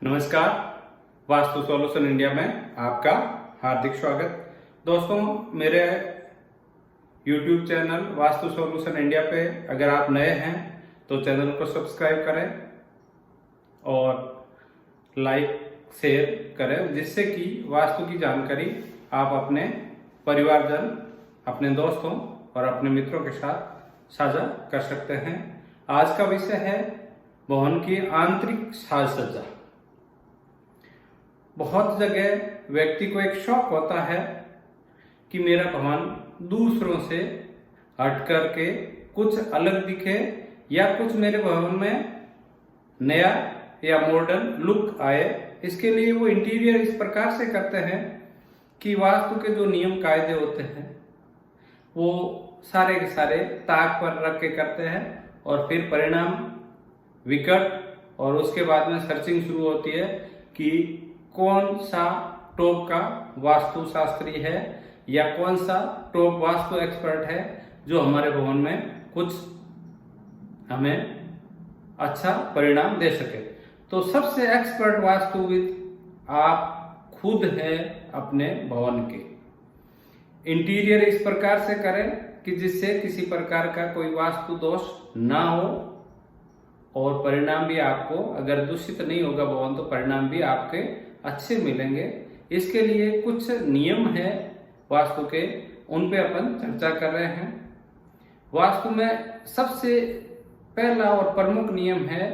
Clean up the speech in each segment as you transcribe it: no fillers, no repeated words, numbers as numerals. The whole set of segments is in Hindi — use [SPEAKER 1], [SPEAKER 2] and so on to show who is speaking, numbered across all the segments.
[SPEAKER 1] नमस्कार। वास्तु सॉल्यूशन इंडिया में आपका हार्दिक स्वागत। दोस्तों, मेरे YouTube channel vastu solution India पे अगर आप नए हैं तो चैनल को सब्सक्राइब करें और लाइक शेयर करें, जिससे कि वास्तु की जानकारी आप अपने परिवारजन, अपने दोस्तों और अपने मित्रों के साथ साझा कर सकते हैं। आज का विषय है भवन की आंतरिक साज सज्जा। बहुत जगह व्यक्ति को एक शौक होता है कि मेरा भवन दूसरों से हट करके कुछ अलग दिखे या कुछ मेरे भवन में नया या मॉडर्न लुक आए। इसके लिए वो इंटीरियर इस प्रकार से करते हैं कि वास्तु के जो नियम कायदे होते हैं वो सारे के सारे ताक पर रख के करते हैं और फिर परिणाम विकट। और उसके बाद में सर्चिंग शुरू होती है कि कौन सा टॉप का वास्तु शास्त्री है या कौन सा टॉप वास्तु एक्सपर्ट है जो हमारे भवन में कुछ हमें अच्छा परिणाम दे सके। तो सबसे एक्सपर्ट वास्तुविद आप खुद हैं अपने भवन के। इंटीरियर इस प्रकार से करें कि जिससे किसी प्रकार का कोई वास्तु दोष ना हो और परिणाम भी आपको, अगर दूषित नहीं होगा भवन तो परिणाम भी आपके अच्छे मिलेंगे। इसके लिए कुछ नियम है वास्तु के, उन पे अपन चर्चा कर रहे हैं। वास्तु में सबसे पहला और प्रमुख नियम है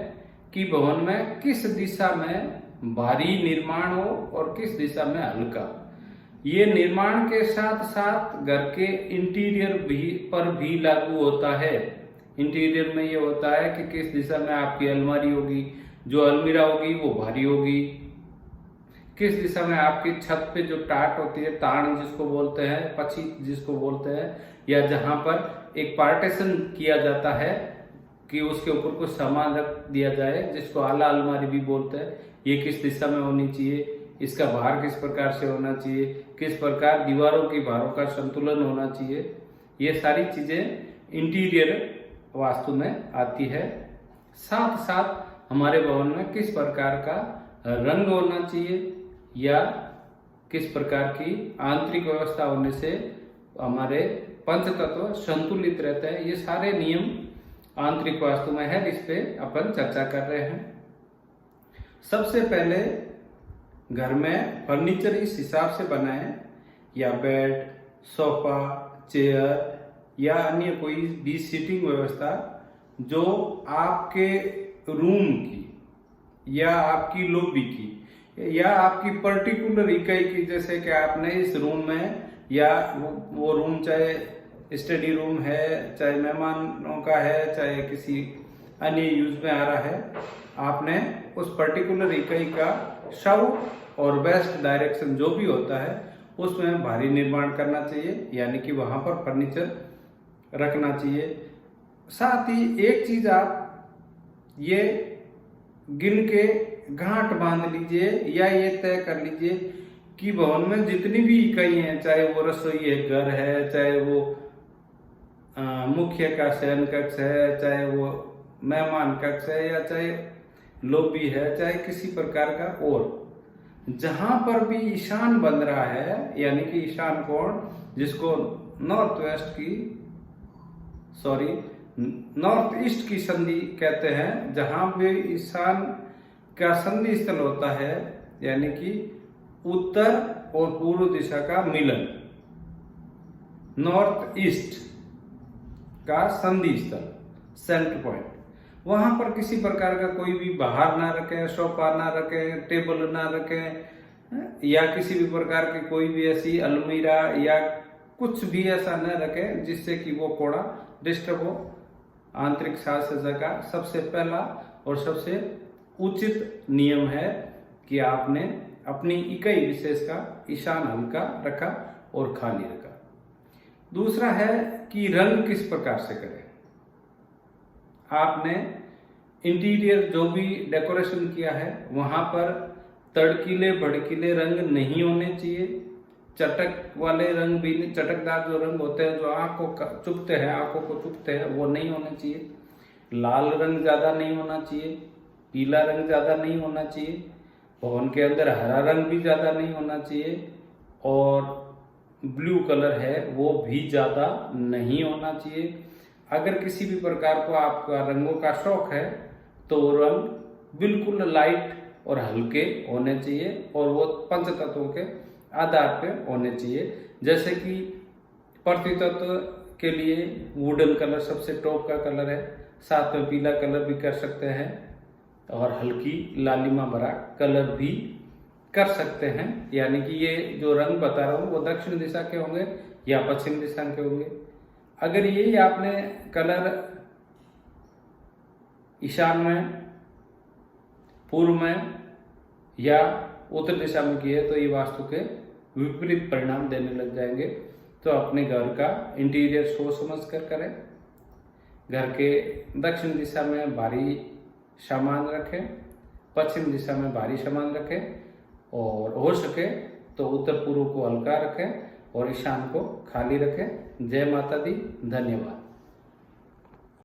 [SPEAKER 1] कि भवन में किस दिशा में भारी निर्माण हो और किस दिशा में हल्का। ये निर्माण के साथ साथ घर के इंटीरियर पर भी लागू होता है। इंटीरियर में ये होता है कि किस दिशा में आपकी अलमारी होगी, जो अलमीरा होगी वो भारी होगी। किस दिशा में आपकी छत पे जो टाट होती है, ताण जिसको बोलते हैं, पछी जिसको बोलते हैं, या जहां पर एक पार्टीशन किया जाता है कि उसके ऊपर कुछ सामान रख दिया जाए, जिसको आला अलमारी भी बोलते हैं, ये किस दिशा में होनी चाहिए, इसका भार किस प्रकार से होना चाहिए, किस प्रकार दीवारों की भारों का संतुलन होना चाहिए। ये सारी चीजें इंटीरियर वास्तु में आती है। साथ साथ हमारे भवन में किस प्रकार का रंग होना चाहिए या किस प्रकार की आंतरिक व्यवस्था होने से हमारे पंच तत्व संतुलित रहते हैं, ये सारे नियम आंतरिक वास्तु में है। इस पे अपन चर्चा कर रहे हैं। सबसे पहले घर में फर्नीचर इस हिसाब से बनाएं, या बेड, सोफा, चेयर या अन्य कोई भी सीटिंग व्यवस्था जो आपके रूम की या आपकी लॉबी की या आपकी पर्टिकुलर इकाई की, जैसे कि आपने इस रूम में या वो रूम चाहे स्टडी रूम है, चाहे मेहमानों का है, चाहे किसी अन्य यूज में आ रहा है, आपने उस पर्टिकुलर इकाई का साउथ और वेस्ट डायरेक्शन जो भी होता है उसमें भारी निर्माण करना चाहिए, यानी कि वहां पर फर्नीचर रखना चाहिए। साथ ही एक चीज आप ये गिन के गांठ बांध लीजिए या ये तय कर लीजिए कि भवन में जितनी भी इकाई हैं, चाहे वो रसोई है, घर है, चाहे वो मुख्य का शयन कक्ष है, चाहे वो मेहमान कक्ष है, या चाहे लॉबी है, चाहे किसी प्रकार का, और जहां पर भी ईशान बन रहा है, यानी कि ईशान कोण, जिसको नॉर्थ ईस्ट की संधि कहते हैं, जहां भी ईशान का संधि स्थल होता है, यानी कि उत्तर और पूर्व दिशा का मिलन, नॉर्थ ईस्ट का संधि स्थल, सेंटर पॉइंट, वहां पर किसी प्रकार का कोई भी बाहर ना रखें, सोफा ना रखें, टेबल ना रखें, या किसी भी प्रकार की कोई भी ऐसी अलमीरा या कुछ भी ऐसा न रखें जिससे कि वो कोड़ा डिस्टर्ब हो। आंतरिक साज सज्जा का सबसे पहला और सबसे उचित नियम है कि आपने अपनी इकाई विशेष का ईशान हल्का रखा और खाली रखा। दूसरा है कि रंग किस प्रकार से करें। आपने इंटीरियर जो भी डेकोरेशन किया है वहां पर तड़कीले भड़कीले रंग नहीं होने चाहिए। चटक वाले रंग भी, चटकदार जो रंग होते हैं जो आंखों को चुभते हैं वो नहीं होने चाहिए। लाल रंग ज्यादा नहीं होना चाहिए, पीला रंग ज्यादा नहीं होना चाहिए। भवन के अंदर हरा रंग भी ज़्यादा नहीं होना चाहिए और ब्लू कलर है वो भी ज़्यादा नहीं होना चाहिए। अगर किसी भी प्रकार को आपका रंगों का शौक है तो वो रंग बिल्कुल लाइट और हल्के होने चाहिए और वो पंच तत्वों के आधार पे होने चाहिए। जैसे कि पृथ्वी तत्व के लिए वुडन कलर सबसे टॉप का कलर है, साथ में पीला कलर भी कर सकते हैं और हल्की लालिमा भरा कलर भी कर सकते हैं। यानी कि ये जो रंग बता रहा हूँ वो दक्षिण दिशा के होंगे या पश्चिम दिशा के होंगे। अगर ये आपने कलर ईशान में, पूर्व में या उत्तर दिशा में किए तो ये वास्तु के विपरीत परिणाम देने लग जाएंगे। तो अपने घर का इंटीरियर सोच समझ कर करें। घर के दक्षिण दिशा में भारी सामान रखें, पश्चिम दिशा में भारी सामान रखें और हो सके तो उत्तर पूर्व को हल्का रखें और ईशान को खाली रखें। जय माता दी, धन्यवाद।